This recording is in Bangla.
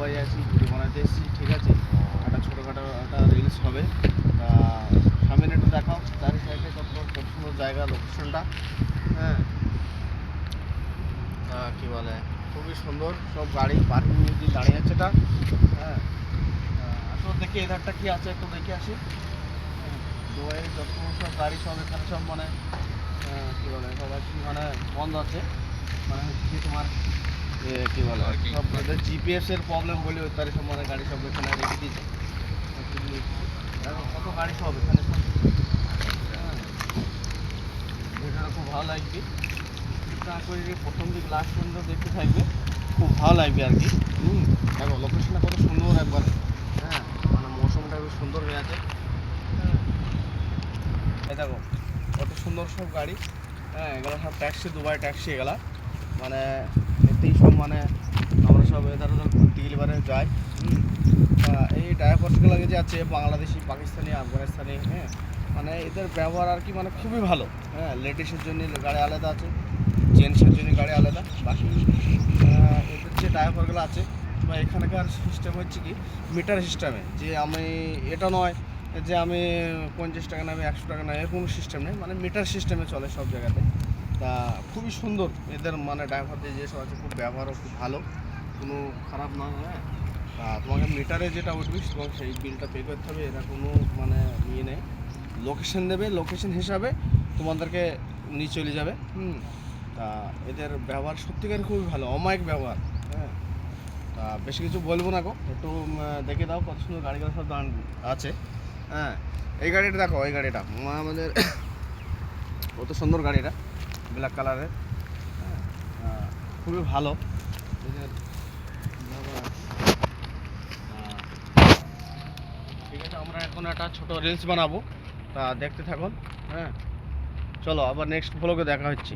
দুবাই আছি, ভিডিও বানাতে এসেছি, ঠিক আছে। একটা ছোটোখাটো একটা রিলস হবে। তা সামনে একটু দেখাও চারি সাইডে কত সুন্দর জায়গা, লোকেশনটা। হ্যাঁ, কী বলে, খুবই সুন্দর সব গাড়ি পার্কিং দিয়ে দাঁড়িয়ে আছে এটা। হ্যাঁ, আসলে দেখি এধারটা কী আছে, একটু দেখে আসি। দুবাইয়ের যত সব গাড়ি সব এখানে সব মানে কী বলে সব আর কি মানে বন্ধ আছে, মানে হচ্ছে তোমার কী বলে সব জিপিএসের প্রবলেম বলে ওই তারিখ সব মানে গাড়ি সব এখানে রেখে দিয়েছে। দেখো কত গাড়ি সব এখানে সব। হ্যাঁ, ভিডিওটা খুব ভালো লাগবে, না করে প্রথম দিকে লাস্ট পর্যন্ত দেখতে থাকবে, খুব ভালো লাগবে আর কি। দেখো লোকেশনটা কত সুন্দর একবার। হ্যাঁ, মানে মৌসুমটা খুব সুন্দর হয়ে আছে। হ্যাঁ, এই দেখো কত সুন্দর সব গাড়ি। হ্যাঁ, এগুলো সব ট্যাক্সি, দুবাই ট্যাক্সি এগুলা, মানে এতেই সব মানে আমরা সব এধার ওধার ঘুরতে গেলে এবারে যাই। এই ড্রাইভারসগুলো যে আছে বাংলাদেশি, পাকিস্তানি, আফগানিস্তানি, হ্যাঁ, মানে এদের ব্যবহার আর কি মানে খুবই ভালো। হ্যাঁ, লেডিসের জন্য গাড়ি আলাদা আছে, জেন্টসের জন্য গাড়ি আলাদা। বাকি এদের যে ড্রাইভারগুলো আছে বা এখানকার সিস্টেম হচ্ছে কি মিটার সিস্টেমে, যে আমি এটা নয় যে আমি 50 টাকা নেবে 100 টাকা নেবে, কোনো সিস্টেম নেই, মানে মিটার সিস্টেমে চলে সব জায়গাতে। তা খুবই সুন্দর এদের মানে ড্রাইভারদের যেসব আছে, খুব ব্যবহারও খুব ভালো, কোনো খারাপ না। হ্যাঁ, তা তোমাকে মিটারে যেটা উঠবি তোমাকে সেই বিলটা পে করতে হবে, এরা কোনো মানে ইয়ে নেই, লোকেশন দেবে, লোকেশন হিসাবে তোমাদেরকে নিয়ে চলে যাবে। তা এদের ব্যবহার সত্যিকার খুবই ভালো, অমায়িক ব্যবহার। হ্যাঁ, তা বেশি কিছু বলবো না গো, একটু দেখে দাও কত সুন্দর গাড়িগুলো সব আছে। হ্যাঁ, এই গাড়িটা দেখো, এই গাড়িটা আমাদের কত সুন্দর গাড়িটা, ব্ল্যাক কালারের। হ্যাঁ, খুবই ভালো এদের ব্যবহার। ঠিক আছে, আমরা এখন একটা ছোটো রিলস বানাবো, তা দেখতে থাকুন। হ্যাঁ, চলো আবার নেক্সট ব্লগে দেখা হচ্ছে।